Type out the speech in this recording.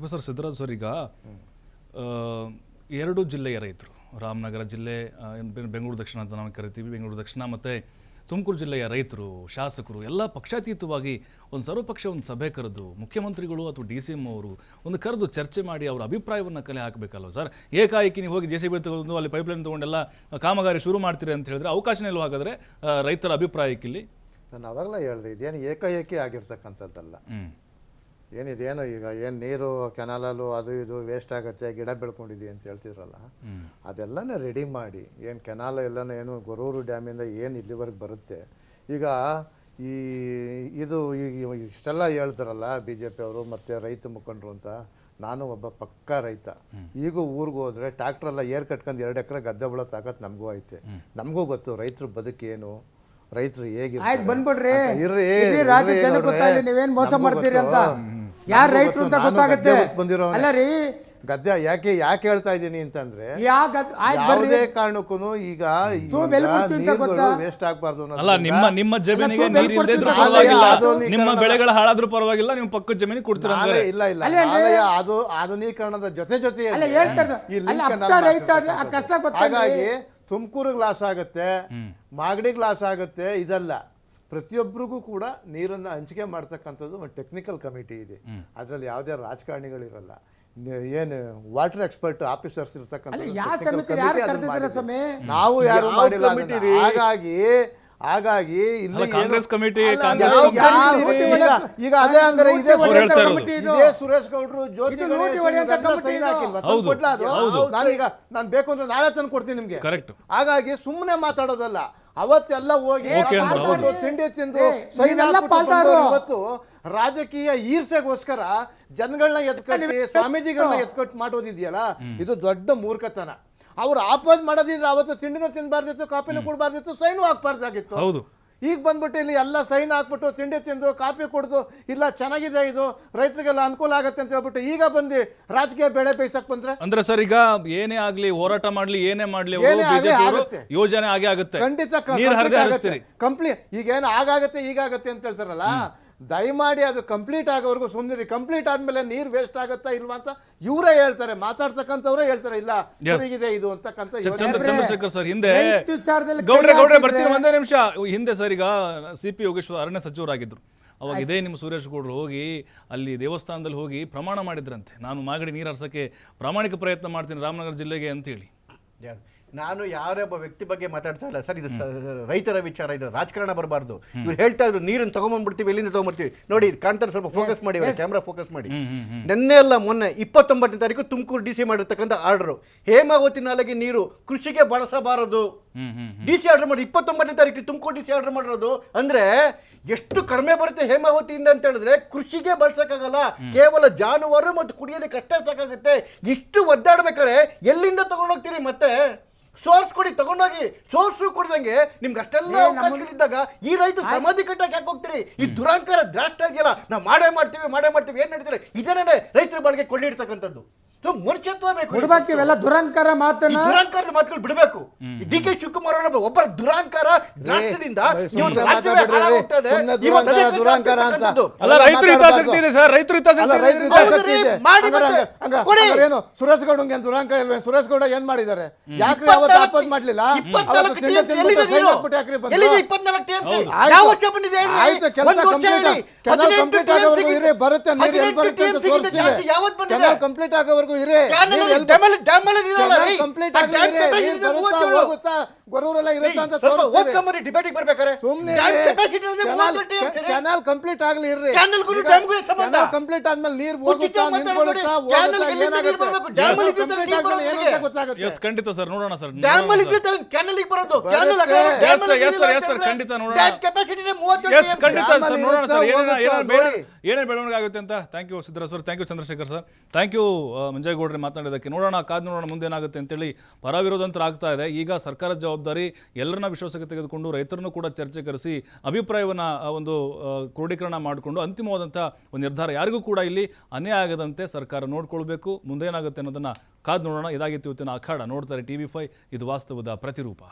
Professor Siddaraj sir, ಈಗ ಎರಡು ಜಿಲ್ಲೆಯ ರೈತರು, ರಾಮನಗರ ಜಿಲ್ಲೆ, ಬೆಂಗಳೂರು ದಕ್ಷಿಣ ಅಂತ ನಾವು ಕರಿತೀವಿ, ಬೆಂಗಳೂರು ದಕ್ಷಿಣ ಮತ್ತು ತುಮಕೂರು ಜಿಲ್ಲೆಯ ರೈತರು, ಶಾಸಕರು ಎಲ್ಲ ಪಕ್ಷಾತೀತವಾಗಿ ಒಂದು ಸರ್ವಪಕ್ಷ ಒಂದು ಸಭೆ ಕರೆದು ಮುಖ್ಯಮಂತ್ರಿಗಳು ಅಥವಾ DCM ಅವರು ಒಂದು ಕರೆದು ಚರ್ಚೆ ಮಾಡಿ ಅವರ ಅಭಿಪ್ರಾಯವನ್ನು ಕಲೆ ಹಾಕಬೇಕಲ್ವ ಸರ್? ಏಕಾಏಕಿ ನೀವು ಹೋಗಿ JCB ತಗೊಂಡು ಅಲ್ಲಿ ಪೈಪ್ಲೈನ್ ತೊಗೊಂಡೆಲ್ಲ ಕಾಮಗಾರಿ ಶುರು ಮಾಡ್ತೀರಿ ಅಂತ ಹೇಳಿದ್ರೆ ಅವಕಾಶನೇ ಇಲ್ವ? ಹಾಗಾದರೆ ರೈತರ ಅಭಿಪ್ರಾಯಕ್ಕಿಲ್ಲಿ ನಾನು ಅವಾಗಲೇ ಹೇಳಿದೆ, ಇದೇನು ಏಕಾಏಕಿ ಆಗಿರ್ತಕ್ಕಂಥದ್ದಲ್ಲ. ಏನಿದೇನು ಈಗ ಏನು ನೀರು ಕೆನಾಲಲ್ಲೂ ಅದು ಇದು ವೇಸ್ಟ್ ಆಗುತ್ತೆ, ಗಿಡ ಬೆಳ್ಕೊಂಡಿದ್ದೀವಿ ಅಂತ ಹೇಳ್ತಿದ್ರಲ್ಲ, ಅದೆಲ್ಲನೇ ರೆಡಿ ಮಾಡಿ ಏನು ಕೆನಾಲ ಎಲ್ಲನೂ ಏನು ಗೊರೂರು ಡ್ಯಾಮಿಂದ ಏನು ಇಲ್ಲಿವರೆಗೆ ಬರುತ್ತೆ. ಈಗ ಇದು ಇಷ್ಟೆಲ್ಲ ಹೇಳ್ತಾರಲ್ಲ BJP ಅವರು ಮತ್ತು ರೈತ ಮುಖಂಡರು ಅಂತ. ನಾನು ಒಬ್ಬ ಪಕ್ಕಾ ರೈತ. ಈಗ ಊರಿಗೆ ಹೋದರೆ ಟ್ಯಾಕ್ಟ್ರೆಲ್ಲ ಏರ್ ಕಟ್ಕೊಂಡು 2 ಎಕರೆ ಗದ್ದೆ ಬಿಡೋ ತಾಕತ್ತು ನಮಗೂ ಐತೆ. ನಮಗೂ ಗೊತ್ತು ರೈತರ ಬದುಕೇನು, ರೈತರು ಹೇಗೆ ಬಂದ್ಬಿಡ್ರಿ ರಾಜ್ಯ ಜನ ಗೊತ್ತಾಗಲಿ ನೀವೇನ್ ಮೋಸ ಮಾಡ್ತೀರಿ ಅಂತ. ಯಾರು ರೈತರು ಅಂತ ಗೊತ್ತಾಗುತ್ತೆ. ಅಲ್ಲ ರೀ, ಗದ್ದೆ ಯಾಕೆ ಹೇಳ್ತಾ ಇದ್ದೀನಿ ಅಂತಂದ್ರೆ ಯಾವುದೇ ಕಾರಣಕ್ಕೂ ಈಗ ವೇಸ್ಟ್ ಆಗ್ಬಾರ್ದು. ಅಲ್ಲ, ನಿಮ್ಮ ಜಮೀನಿಗೆ ನೀರು ಇಲ್ಲದೆ ಇದ್ರೂ ಪರವಾಗಿಲ್ಲ, ನಿಮ್ಮ ಬೆಳೆಗಳ ಹಾಳಾದ್ರೂ ಪರವಾಗಿಲ್ಲ, ನೀವು ಪಕ್ಕದ ಜಮೀನಿಗೆ ಕೊಡ್ತೀರಾ? ಇಲ್ಲ, ಅದು ಆಧುನೀಕರಣದ ಜೊತೆ ಹಾಗಾಗಿ ತುಮಕೂರಿಗೆ ಲಾಸ್ ಆಗುತ್ತೆ, ಮಾಗಡಿಗೆ ಲಾಸ್ ಆಗುತ್ತೆ. ಇದಲ್ಲ, ಪ್ರತಿಯೊಬ್ಬರಿಗೂ ಕೂಡ ನೀರನ್ನು ಹಂಚಿಕೆ ಮಾಡ್ತಕ್ಕಂಥದ್ದು ಒಂದು ಟೆಕ್ನಿಕಲ್ ಕಮಿಟಿ ಇದೆ. ಅದರಲ್ಲಿ ಯಾವುದೇ ರಾಜಕಾರಣಿಗಳಿರಲ್ಲ, ಏನು ವಾಟರ್ ಎಕ್ಸ್ಪರ್ಟ್ ಆಫೀಸರ್ಸ್ ಇರ್ತಕ್ಕಂಥ ನಾವು ಯಾರು ಮಾಡಿಲ್ಲ. ಹಾಗಾಗಿ ಇಲ್ಲಿ ಕಾಂಗ್ರೆಸ್ ಕಮಿಟಿ ಈಗ ಅದೇ ಅಂದ್ರೆ ಇದೇ ಸುರೇಶ್ ಗೌಡ್ರು ಜ್ಯೋತಿ ಸೈನ್ ಹಾಕಿಲ್ವಾ? ನಾನು ಬೇಕು ಅಂದ್ರೆ ನಾಳೆ ತಂದು ಕೊಡ್ತೀನಿ ನಿಮ್ಗೆ. ಹಾಗಾಗಿ ಸುಮ್ಮನೆ ಮಾತಾಡೋದಲ್ಲ, ಅವತ್ತೆಲ್ಲ ಹೋಗಿ ತಿಂಡಿ ತಿಂದು ಸೈನ್ ಇವತ್ತು ರಾಜಕೀಯ ಈರ್ಸೆಗೋಸ್ಕರ ಜನಗಳನ್ನ ಎತ್ಕಟ್ಟಿ ಸ್ವಾಮೀಜಿಗಳನ್ನ ಎತ್ಕಟ್ಟು ಮಾಡೋದಿದೆಯಲ್ಲ, ಇದು ದೊಡ್ಡ ಮೂರ್ಖತನ. ಅವ್ರು ಆಪೋಸ್ ಮಾಡೋದಿದ್ರೆ ಅವತ್ತು ತಿಂಡಿನೂ ತಿನ್ಬಾರ್ದಿತ್ತು, ಕಾಪಿನೂ ಕೊಡಬಾರ್ದಿತ್ತು, ಸೈನು ಹಾಕ್ಬಾರ್ದಾಗಿತ್ತು. ಈಗ ಬಂದ್ಬಿಟ್ಟು ಇಲ್ಲಿ ಎಲ್ಲ ಸೈನ್ ಹಾಕ್ಬಿಟ್ಟು ತಿಂಡಿ ತಿಂದು ಕಾಪಿ ಕುಡಿದು ಇಲ್ಲ ಚೆನ್ನಾಗಿದೆ, ಇದು ರೈತರಿಗೆಲ್ಲ ಅನುಕೂಲ ಆಗುತ್ತೆ ಅಂತ ಹೇಳ್ಬಿಟ್ಟು ಈಗ ಬಂದು ರಾಜಕೀಯ ಬೆಳೆ ಬೇಯಿಸಕ್ ಬಂದ್ರೆ ಅಂದ್ರೆ ಸರ್, ಈಗ ಏನೇ ಆಗ್ಲಿ, ಹೋರಾಟ ಮಾಡ್ಲಿ, ಏನೇ ಮಾಡ್ಲಿ, ಯೋಜನೆ ಆಗೇ ಆಗುತ್ತೆ. ಖಂಡಿತ ಕಂಪ್ಲೀಟ್ ಈಗ ಏನು ಆಗಾಗತ್ತೆ ಈಗಾಗತ್ತೆ ಅಂತ ಹೇಳ್ತಾರಲ್ಲ, ದಯಮಾಡಿ ಅದು ಕಂಪ್ಲೀಟ್ ಆಗೋವರೆಗೂ ಸುಮ್ಮನೆ. ಕಂಪ್ಲೀಟ್ ಆದ್ಮೇಲೆ ನೀರು ವೇಸ್ಟ್ ಆಗತ್ತಾ ಇಲ್ವಾ ಅಂತ ಇವರೇ ಹೇಳ್ತಾರೆ, ಮಾತಾಡ್ತಕ್ಕಂಥವ್ರೇ ಹೇಳ್ತಾರೆ ಇಲ್ಲ ಹೀಗಿದೆ ಇದು ಅಂತಕ್ಕಂಥ. ಚಂದ್ರಶೇಖರ್ ಸರ್, ಹಿಂದೆ ಗೌಡ್ರೆ ಬರ್ತೀನಿ ಒಂದೇ ನಿಮಿಷ ಹಿಂದೆ ಸರ್, ಈಗ CP ಯೋಗೇಶ್ವರ್ ಅರಣ್ಯ ಸಚಿವರಾಗಿದ್ರು. ಅವಾಗ ಇದೇ ನಿಮ್ಮ ಸುರೇಶ್ ಗೌಡ್ರು ಹೋಗಿ ಅಲ್ಲಿ ದೇವಸ್ಥಾನದಲ್ಲಿ ಹೋಗಿ ಪ್ರಮಾಣ ಮಾಡಿದ್ರಂತೆ, ನಾನು ಮಾಗಡಿ ನೀರು ಹರಿಸೋಕ್ಕೆ ಪ್ರಾಮಾಣಿಕ ಪ್ರಯತ್ನ ಮಾಡ್ತೀನಿ ರಾಮನಗರ ಜಿಲ್ಲೆಗೆ ಅಂತೇಳಿ. ನಾನು ಯಾರೊಬ್ಬ ವ್ಯಕ್ತಿ ಬಗ್ಗೆ ಮಾತಾಡ್ತಾ ಇಲ್ಲ ಸರ್, ಇದು ರೈತರ ವಿಚಾರ, ಇದು ರಾಜಕಾರಣ ಬರಬಾರ್ದು. ಇವ್ರು ಹೇಳ್ತಾ ಇದ್ರು ನೀರನ್ನು ತಗೊಂಡ್ಬಂದ್ಬಿಡ್ತೀವಿ, ಎಲ್ಲಿಂದ ತಗೊಂಡ್ಬರ್ತೀವಿ. ನೋಡಿ ಕಾಣ್ತಾರೆ, ಸ್ವಲ್ಪ ಫೋಕಸ್ ಮಾಡಿ, ಕ್ಯಾಮ್ರಾ ಫೋಕಸ್ ಮಾಡಿ. ನಿನ್ನೆ ಅಲ್ಲ ಮೊನ್ನೆ 29ನೇ ತಾರೀಕು ತುಮಕೂರು DC ಮಾಡಿರ್ತಕ್ಕಂಥ ಆರ್ಡರು, ಹೇಮಾವತಿ ನಾಲೆಗೆ ನೀರು ಕೃಷಿಗೆ ಬಳಸಬಾರದು. DC ಆರ್ಡರ್ ಮಾಡಿ 29ನೇ ತಾರೀಕು ತುಮಕೂರು DC ಆರ್ಡರ್ ಮಾಡಿರೋದು. ಅಂದ್ರೆ ಎಷ್ಟು ಕಡಿಮೆ ಬರುತ್ತೆ ಹೇಮಾವತಿಯಿಂದ ಅಂತ ಹೇಳಿದ್ರೆ ಕೃಷಿಗೆ ಬಳಸಕ್ಕಾಗಲ್ಲ, ಕೇವಲ ಜಾನುವಾರು ಮತ್ತು ಕುಡಿಯೋದಕ್ಕೆ ಅಷ್ಟೇ ಸಾಕಾಗುತ್ತೆ. ಇಷ್ಟು ಒದ್ದಾಡ್ಬೇಕಾದ್ರೆ ಎಲ್ಲಿಂದ ತಗೊಂಡೋಗ್ತೀರಿ? ಮತ್ತೆ ಸೋರ್ಸ್ ಕೊಡಿ, ತಗೊಂಡೋಗಿ. ಸೋರ್ಸು ಕೊಡ್ದಂಗೆ ನಿಮ್ಗೆ ಅಷ್ಟೆಲ್ಲ ಅವಕಾಶಗಳಿದ್ದಾಗ ಈ ರೈತ ಸಮಾಧಿ ಕಟ್ಟಕ್ಕೆ ಯಾಕೆ ಹೋಗ್ತೀರಿ? ಈ ದುರಂಕಾರ ದ್ರಾಷ್ಟ ಇದೆಯಲ್ಲ, ನಾವು ಮಾಡೇ ಮಾಡ್ತೀವಿ ಏನ್ ನಡೀತಾರೆ? ಇದೇನೇ ರೈತರ ಬಾಳಿಗೆ ಕೊಳ್ಳಿಡ್ತಕ್ಕಂಥದ್ದು. ಮನುಷ್ಯತ್ವ ಬೇಕು, ದುರಂಕಾರ ದುರಂಕಾರದ ಮಾತುಗಳು ಬಿಡಬೇಕು. DK ಶಿವಕುಮಾರ್ ಅವರ ಒಬ್ಬರ ದುರಂಕಾರ ದ್ರಾಷ್ಟದಿಂದ ಸುರೇಶ್ ಗೌಡ ದುರಂಕಾರ ಇಲ್ವೇ? ಸುರೇಶ್ ಗೌಡ ಏನ್ ಮಾಡಿದ್ದಾರೆ? ಯಾಕೆ ಆಪೋಸ್ ಮಾಡ್ಲಿಲ್ಲ? ಆಯ್ತು, ಕೆಲಸ ಕಂಪ್ಲೀಟ್ ಆಗೋವರೆಗೂ ಇರೇ, ಬರುತ್ತೆ ನೀರು ಎಲ್ಲಿ ಬರುತ್ತೆ ಅಂತ ತೋರಿಸ್ತೀವಿ. ಕೆನಾಲ್ ಕಂಪ್ಲೀಟ್ ಆಗೋವರೆಗೂ ಇರೇ, ಕಂಪ್ಲೀಟ್ ಆಗಿ ಗೊರೂರೆಲ್ಲ ಇರುತ್ತೆ ಅಂತ ತೋರಿಸ್ತೀವಿ. ಡಿಬೇಟಿಗೆ ಬರ್ಬೇಕಾರೆ ಸುಮ್ಮನೆ ಕೆನಾಲ್ ಕಂಪ್ಲೀಟ್ ಆಗ್ಲಿ ಇರ್ರಿ. ಕೆನಾಲ್ ಕಂಪ್ಲೀಟ್ ಆದ್ಮೇಲೆ ನೀರು ಹೋಗುತ್ತಾ ನಿಂತ್ಕೊಳ್ಳುತ್ತಾ ಗೊತ್ತಾಗುತ್ತೆ. ಖಂಡಿತ ಸರ್, ನೋಡೋಣ ಸರ್. ಕೆನಾಲಿಗೆ ಬರೋದು ಖಂಡಿತ ನೋಡೋಣ, ಏನೇ ಬೆಳವಣಿಗೆ ಆಗುತ್ತೆ ಅಂತ. Thank you Siddaraj sir, thank you Chandrashekhar sir, thank you ಮಂಜೇಗೌಡ್ರೆ ಮಾತನಾಡೋದಕ್ಕೆ. ನೋಡೋಣ, ಕಾದು ನೋಡೋಣ ಮುಂದೇನಾಗುತ್ತೆ ಅಂತೇಳಿ. ಪರ ವಿರೋಧಾಂತರ ಆಗ್ತಾ ಇದೆ. ಈಗ ಸರ್ಕಾರದ ಜವಾಬ್ದಾರಿ ಎಲ್ಲರನ್ನ ವಿಶ್ವಾಸಕ್ಕೆ ತೆಗೆದುಕೊಂಡು ರೈತರನ್ನು ಕೂಡ ಚರ್ಚೆ ಕರೆಸಿ ಅಭಿಪ್ರಾಯವನ್ನು ಒಂದು ಕ್ರೋಢೀಕರಣ ಮಾಡಿಕೊಂಡು ಅಂತಿಮವಾದಂಥ ಒಂದು ನಿರ್ಧಾರ, ಯಾರಿಗೂ ಕೂಡ ಇಲ್ಲಿ ಅನ್ಯಾಯ ಆಗದಂತೆ ಸರ್ಕಾರ ನೋಡ್ಕೊಳ್ಬೇಕು. ಮುಂದೇನಾಗುತ್ತೆ ಅನ್ನೋದನ್ನು ಕಾದು ನೋಡೋಣ. ಇದಾಗಿತ್ತು ಇವತ್ತಿನ ಅಖಾಡ. ನೋಡ್ತಾರೆ TV5, ಇದು ವಾಸ್ತವದ ಪ್ರತಿರೂಪ.